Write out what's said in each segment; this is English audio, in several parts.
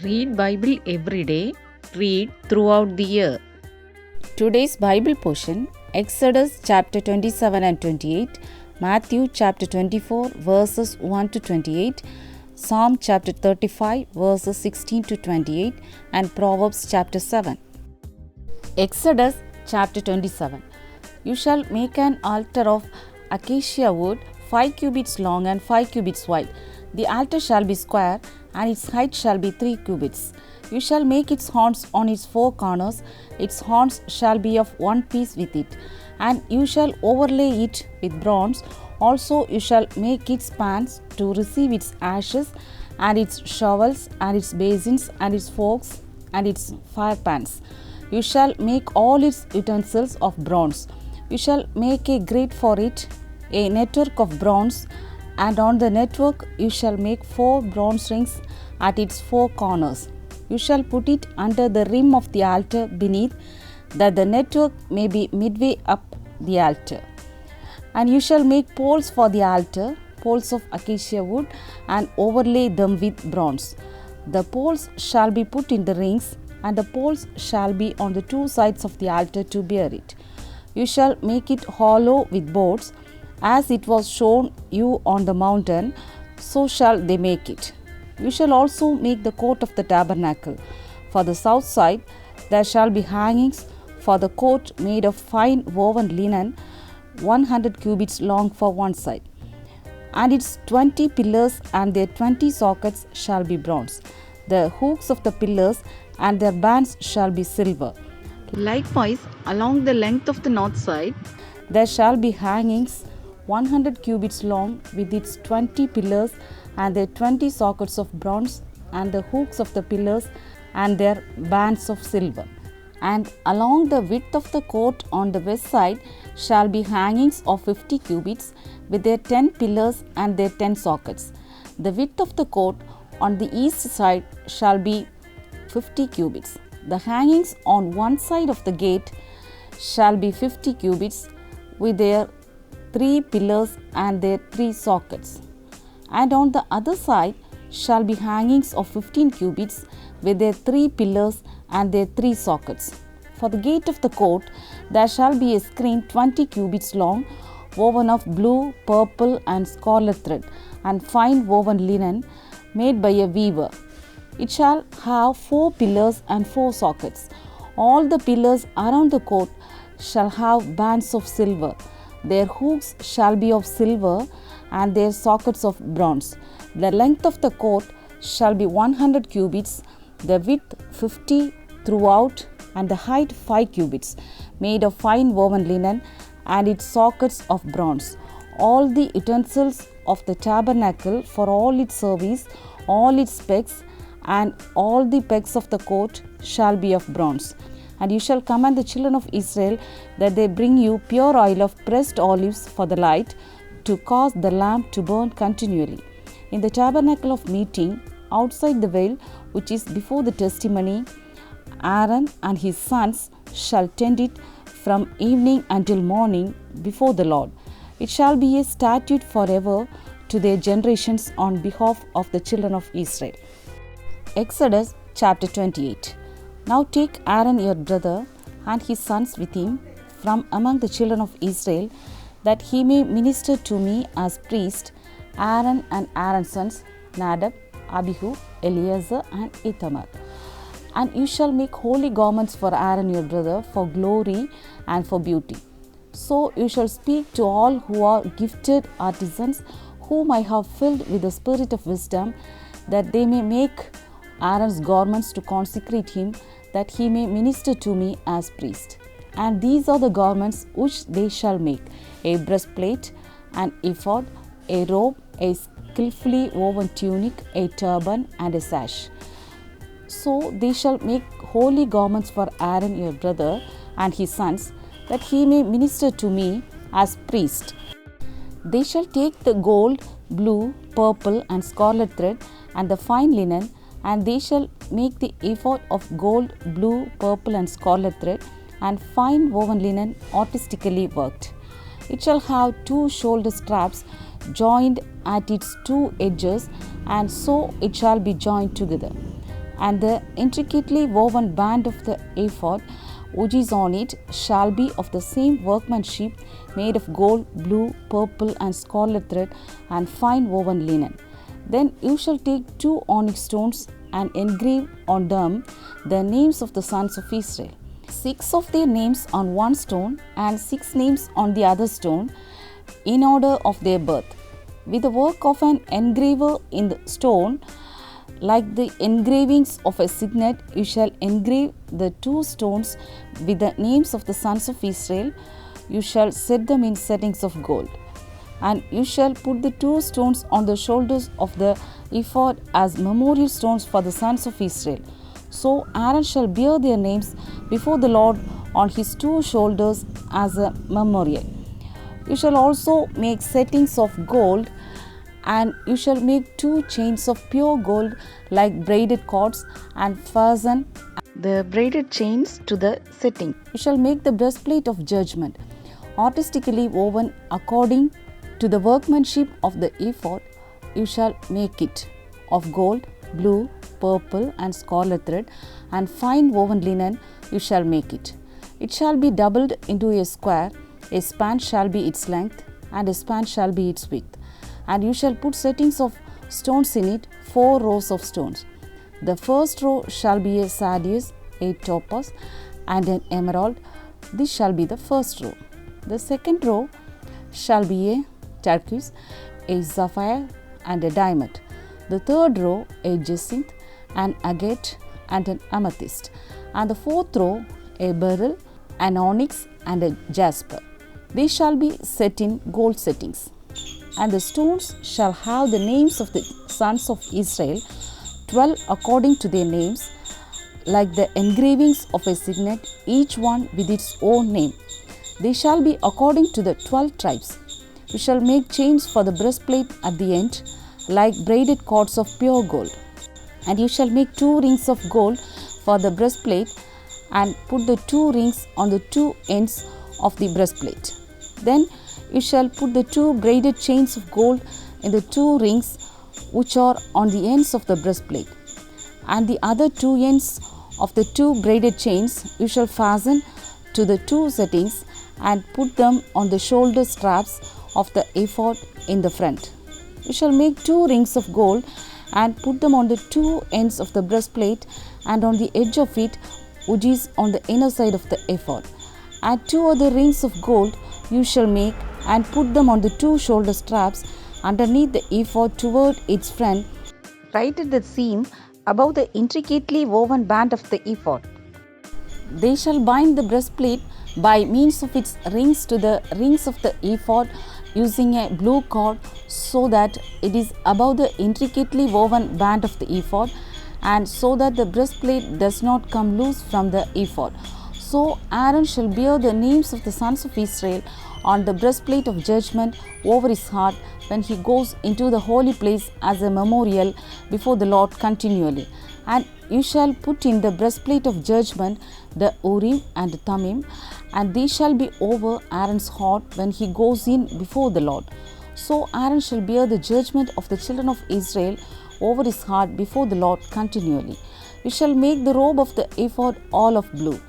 Read Bible every day. Read throughout the year. Today's Bible portion, Exodus chapter 27 and 28, Matthew chapter 24 verses 1 to 28, Psalm chapter 35 verses 16 to 28, and Proverbs chapter 7. Exodus chapter 27. You shall make an altar of acacia wood, 5 cubits long and 5 cubits wide. The altar shall be square, and its height shall be 3 cubits. You shall make its horns on its 4 corners. Its horns shall be of one piece with it, and you shall overlay it with bronze. Also you shall make its pans to receive its ashes, and its shovels, and its basins, and its forks, and its fire pans. You shall make all its utensils of bronze. You shall make a grate for it, a network of bronze, and on the network you shall make 4 bronze rings at its 4 corners. You shall put it under the rim of the altar beneath, that the network may be midway up the altar. And you shall make poles for the altar, poles of acacia wood, and overlay them with bronze. The poles shall be put in the rings, and the poles shall be on the 2 sides of the altar to bear it. You shall make it hollow with boards, as it was shown you on the mountain, so shall they make it. You shall also make the court of the tabernacle. For the south side there shall be hangings for the court made of fine woven linen, 100 cubits long for one side. And its 20 pillars and their 20 sockets shall be bronze. The hooks of the pillars and their bands shall be silver. Likewise, along the length of the north side, there shall be hangings 100 cubits long, with its 20 pillars and their 20 sockets of bronze, and the hooks of the pillars and their bands of silver. And along the width of the court on the west side shall be hangings of 50 cubits, with their 10 pillars and their 10 sockets. The width of the court on the east side shall be 50 cubits. The hangings on one side of the gate shall be 50 cubits, with their 3 pillars and their 3 sockets. And on the other side shall be hangings of 15 cubits, with their 3 pillars and their 3 sockets. For the gate of the court there shall be a screen 20 cubits long, woven of blue, purple, and scarlet thread, and fine woven linen, made by a weaver. It shall have 4 pillars and 4 sockets. All the pillars around the court shall have bands of silver. Their hooks shall be of silver, and their sockets of bronze. The length of the court shall be 100 cubits, the width 50 throughout, and the height 5 cubits, made of fine woven linen, and its sockets of bronze. All the utensils of the tabernacle for all its service, all its pegs, and all the pegs of the court shall be of bronze. And you shall command the children of Israel that they bring you pure oil of pressed olives for the light, to cause the lamp to burn continually. In the tabernacle of meeting, outside the veil which is before the testimony, Aaron and his sons shall tend it from evening until morning before the Lord. It shall be a statute forever to their generations on behalf of the children of Israel. Exodus chapter 28. Now take Aaron your brother and his sons with him from among the children of Israel, that he may minister to me as priest, Aaron and Aaron's sons, Nadab, Abihu, Eleazar, and Ithamar. And you shall make holy garments for Aaron your brother, for glory and for beauty. So you shall speak to all who are gifted artisans, whom I have filled with the spirit of wisdom, that they may make Aaron's garments to consecrate him, that he may minister to me as priest. And these are the garments which they shall make: a breastplate, an ephod, a robe, a skillfully woven tunic, a turban, and a sash. So they shall make holy garments for Aaron your brother and his sons, that he may minister to me as priest. They shall take the gold, blue, purple, and scarlet thread, and the fine linen, and they shall make the ephod of gold, blue, purple, and scarlet thread, and fine woven linen artistically worked. It shall have 2 shoulder straps joined at its 2 edges, and so it shall be joined together. And the intricately woven band of the ephod which is on it shall be of the same workmanship, made of gold, blue, purple, and scarlet thread, and fine woven linen. Then you shall take 2 onyx stones and engrave on them the names of the sons of Israel, 6 of their names on one stone, and 6 names on the other stone, in order of their birth. With the work of an engraver in the stone, like the engravings of a signet, you shall engrave the 2 stones with the names of the sons of Israel. You shall set them in settings of gold. And you shall put the 2 stones on the shoulders of the ephod as memorial stones for the sons of Israel. So Aaron shall bear their names before the Lord on his 2 shoulders as a memorial. You shall also make settings of gold, and you shall make 2 chains of pure gold like braided cords, and fasten the braided chains to the setting. You shall make the breastplate of judgment, artistically woven according to the workmanship of the ephod. You shall make it of gold, blue, purple, and scarlet thread, and fine woven linen. You shall make it. It shall be doubled into a square. A span shall be its length, and a span shall be its width. And you shall put settings of stones in it, 4 rows of stones. The first row shall be a sardius, a topaz, and an emerald. This shall be the first row. The second row shall be a turquoise, a sapphire, and a diamond. The third row a jacinth, an agate, and an amethyst. And the fourth row a beryl, an onyx, and a jasper. They shall be set in gold settings. And the stones shall have the names of the sons of Israel, 12 according to their names, like the engravings of a signet, each one with its own name. They shall be according to the 12 tribes. You shall make chains for the breastplate at the end, like braided cords of pure gold. And you shall make 2 rings of gold for the breastplate, and put the 2 rings on the 2 ends of the breastplate. Then you shall put the 2 braided chains of gold in the 2 rings which are on the ends of the breastplate. And the other 2 ends of the 2 braided chains you shall fasten to the 2 settings, and put them on the shoulder straps of the ephod in the front. You shall make 2 rings of gold and put them on the 2 ends of the breastplate and on the edge of it, which is on the inner side of the ephod. And 2 other rings of gold you shall make and put them on the 2 shoulder straps underneath the ephod toward its front, Right at the seam above the intricately woven band of the ephod. They shall bind the breastplate by means of its rings to the rings of the ephod using a blue cord, so that it is above the intricately woven band of the ephod, and so that the breastplate does not come loose from the ephod. So Aaron shall bear the names of the sons of Israel on the breastplate of judgment over his heart when he goes into the holy place as a memorial before the Lord continually. And you shall put in the breastplate of judgment the Urim and Thummim, and they shall be over Aaron's heart when he goes in before the Lord. So Aaron shall bear the judgment of the children of Israel over his heart before the Lord continually. You shall make the robe of the ephod all of blue.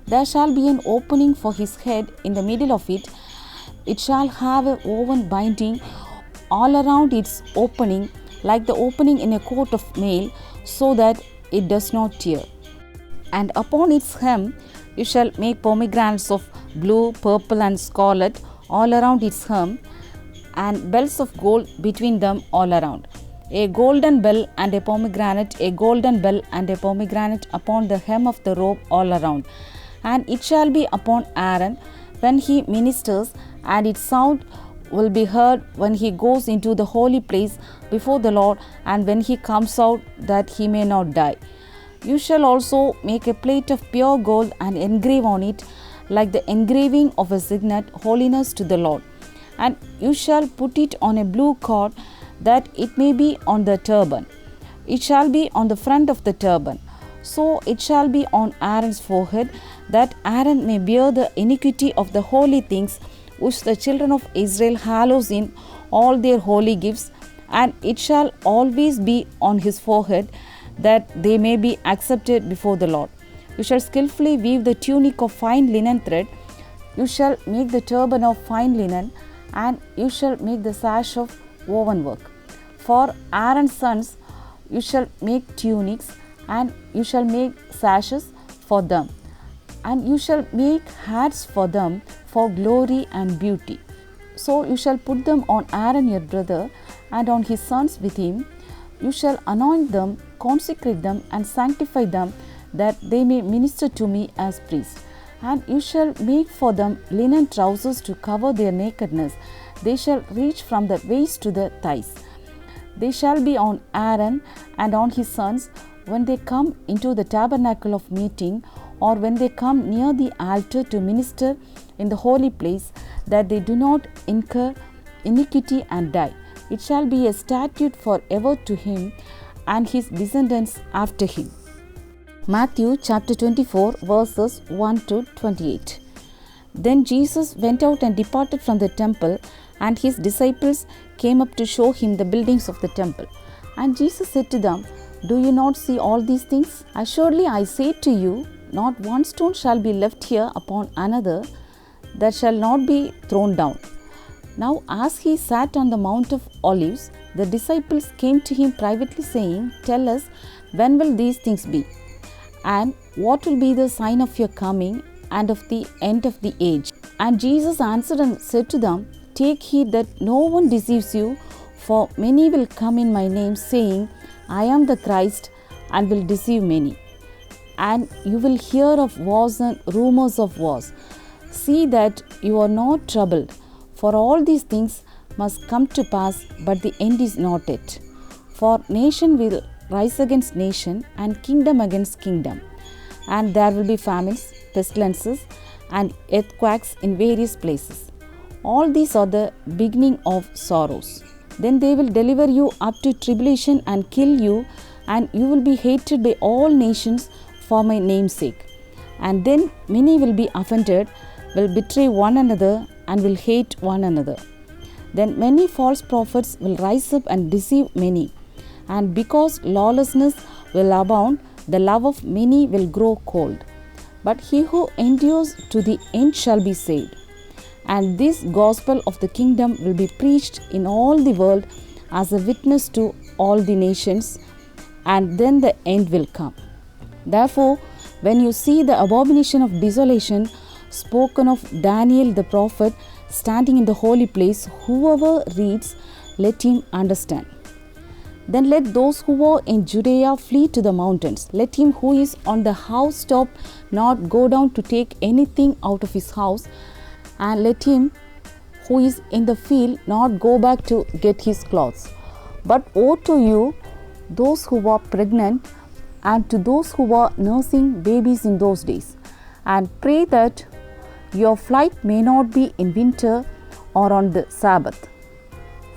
There shall be an opening for his head in the middle of it. It shall have a woven binding all around its opening, like the opening in a coat of mail, so that it does not tear. And upon its hem you shall make pomegranates of blue, purple, and scarlet all around its hem, and bells of gold between them all around. A golden bell and a pomegranate, a golden bell and a pomegranate upon the hem of the robe all around. And it shall be upon Aaron when he ministers, and its sound will be heard when he goes into the holy place before the Lord, and when he comes out, that he may not die. You shall also make a plate of pure gold and engrave on it, like the engraving of a signet, holiness to the Lord. And you shall put it on a blue cord, that it may be on the turban. It shall be on the front of the turban. So it shall be on Aaron's forehead, that Aaron may bear the iniquity of the holy things which the children of Israel hallows in all their holy gifts, and it shall always be on his forehead, that they may be accepted before the Lord. You shall skillfully weave the tunic of fine linen thread. You shall make the turban of fine linen, and you shall make the sash of woven work. For Aaron's sons you shall make tunics, and you shall make sashes for them, and you shall make hats for them for glory and beauty. So you shall put them on Aaron your brother, and on his sons with him. You shall anoint them, consecrate them, and sanctify them, that they may minister to me as priests. And you shall make for them linen trousers to cover their nakedness. They shall reach from the waist to the thighs. They shall be on Aaron and on his sons when they come into the tabernacle of meeting, or when they come near the altar to minister in the holy place, that they do not incur iniquity and die. It shall be a statute forever to him and his descendants after him. Matthew chapter 24 verses 1 to 28. Then Jesus went out and departed from the temple, and his disciples came up to show him the buildings of the temple. And Jesus said to them, Do you not see all these things? Assuredly I say to you, not one stone shall be left here upon another that shall not be thrown down. Now as he sat on the Mount of Olives, the disciples came to him privately, saying, Tell us, when will these things be? And what will be the sign of your coming and of the end of the age? And Jesus answered and said to them, Take heed that no one deceives you, for many will come in my name, saying, I am the Christ, and will deceive many. And you will hear of wars and rumors of wars. See that you are not troubled, for all these things must come to pass, but the end is not yet. For nation will rise against nation, and kingdom against kingdom. And there will be famines, pestilences, and earthquakes in various places. All these are the beginning of sorrows. Then they will deliver you up to tribulation and kill you, and you will be hated by all nations for my name's sake. And then many will be offended, will betray one another, and will hate one another. Then many false prophets will rise up and deceive many. And because lawlessness will abound, the love of many will grow cold. But he who endures to the end shall be saved. And this gospel of the kingdom will be preached in all the world as a witness to all the nations, and then the end will come. Therefore, when you see the abomination of desolation spoken of Daniel the prophet standing in the holy place, whoever reads, let him understand. Then let those who are in Judea flee to the mountains. Let him who is on the housetop not go down to take anything out of his house, and let him who is in the field not go back to get his clothes. But woe to you, those who are pregnant, and to those who are nursing babies in those days. And pray that your flight may not be in winter or on the Sabbath.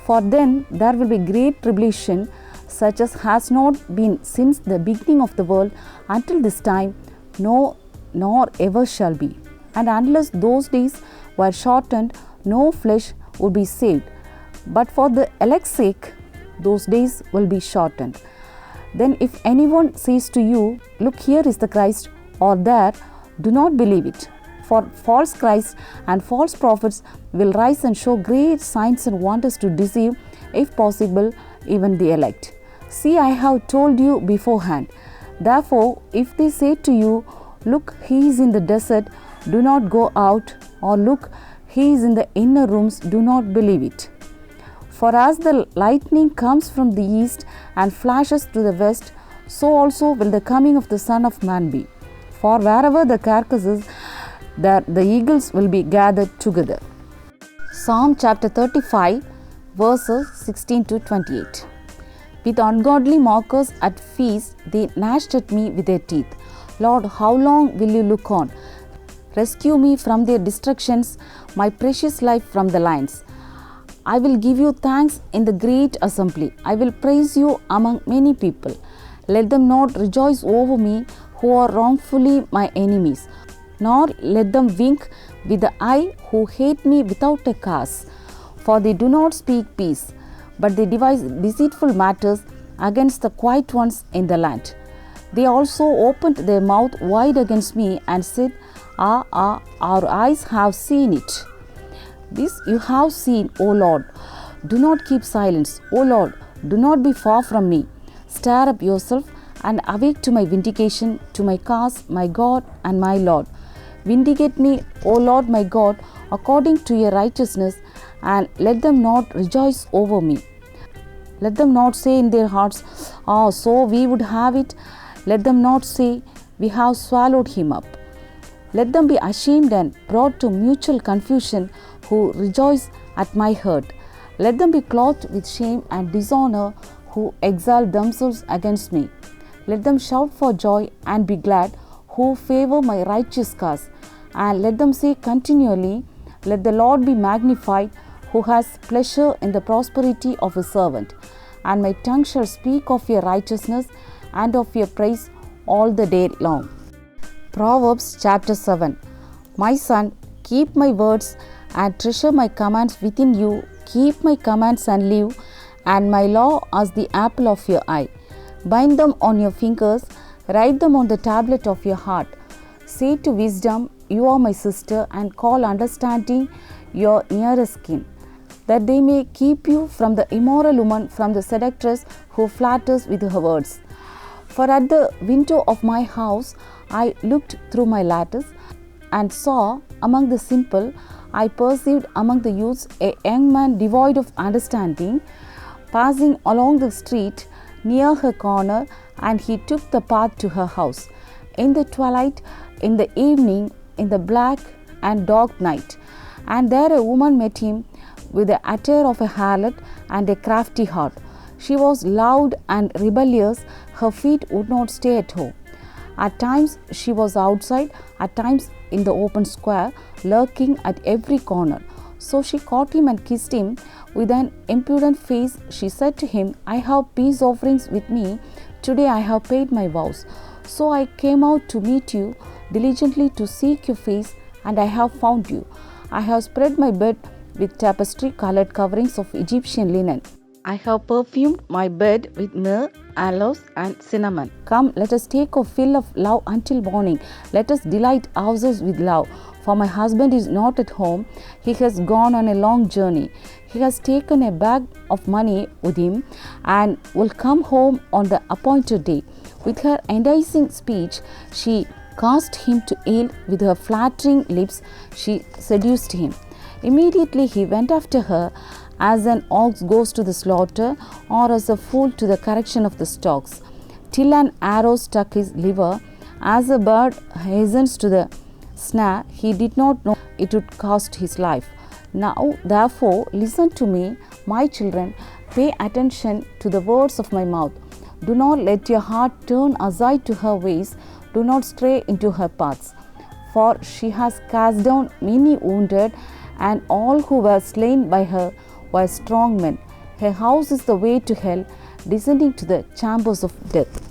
For then there will be great tribulation, such as has not been since the beginning of the world until this time, no, nor ever shall be. And unless those days were shortened, no flesh would be saved. But for the elect's sake, those days will be shortened. Then if anyone says to you, Look, here is the Christ, or there, do not believe it. For false Christs and false prophets will rise and show great signs and wonders to deceive, if possible, even the elect. See, I have told you beforehand. Therefore, if they say to you, Look, he is in the desert, do not go out, or look, he is in the inner rooms, do not believe it. For as the lightning comes from the east and flashes to the west, so also will the coming of the Son of Man be. For wherever the carcass is, there the eagles will be gathered together. Psalm chapter 35, verses 16 to 28. With ungodly mockers at feast, they gnashed at me with their teeth. Lord, how long will you look on? Rescue me from their destructions, my precious life from the lions. I will give you thanks in the great assembly. I will praise you among many people. Let them not rejoice over me who are wrongfully my enemies, nor let them wink with the eye who hate me without a cause. For they do not speak peace, but they devise deceitful matters. against the quiet ones in the land. They also opened their mouth wide against me and said, our eyes have seen it. This you have seen, O Lord. Do not keep silence, O Lord. Do not be far from me. Stir up yourself and awake to my vindication, to my cause, my God and my Lord. Vindicate me, O Lord my God, according to your righteousness, and let them not rejoice over me. Let them not say in their hearts, so we would have it. Let them not say, we have swallowed him up. Let them be ashamed and brought to mutual confusion who rejoice at my hurt. Let them be clothed with shame and dishonor who exalt themselves against me. Let them shout for joy and be glad who favor my righteous cause. And let them say continually, let the Lord be magnified, who has pleasure in the prosperity of his servant. And my tongue shall speak of your righteousness and of your praise all the day long. Proverbs chapter 7. My son, keep my words and treasure my commands within you. Keep my commands and live, and my law as the apple of your eye. Bind them on your fingers, write them on the tablet of your heart. Say to wisdom, you are my sister, and call understanding your nearest kin, that they may keep you from the immoral woman, from the seductress who flatters with her words. For at the window of my house I looked through my lattice, and saw among the simple, I perceived among the youths a young man devoid of understanding, passing along the street near her corner, and he took the path to her house. In the twilight, in the evening, in the black and dark night. And there a woman met him with the attire of a harlot and a crafty heart. She was loud and rebellious, her feet would not stay at home. At times she was outside, at times in the open square, lurking at every corner. So she caught him and kissed him. With an impudent face she said to him, I have peace offerings with me. Today I have paid my vows. So I came out to meet you, diligently to seek your face, and I have found you. I have spread my bed with tapestry-colored coverings of Egyptian linen. I have perfumed my bed with myrrh, aloes, and cinnamon. Come, let us take our fill of love until morning. Let us delight ourselves with love. For my husband is not at home. He has gone on a long journey. He has taken a bag of money with him and will come home on the appointed day. With her enticing speech, she caused him to yield. With her flattering lips, she seduced him. Immediately he went after her, as an ox goes to the slaughter, or as a fool to the correction of the stocks, till an arrow struck his liver. As a bird hastens to the snare, he did not know it would cost his life. Now, therefore, listen to me, my children, pay attention to the words of my mouth. Do not let your heart turn aside to her ways, do not stray into her paths. For she has cast down many wounded, and all who were slain by her were strong men. Her house is the way to hell, descending to the chambers of death.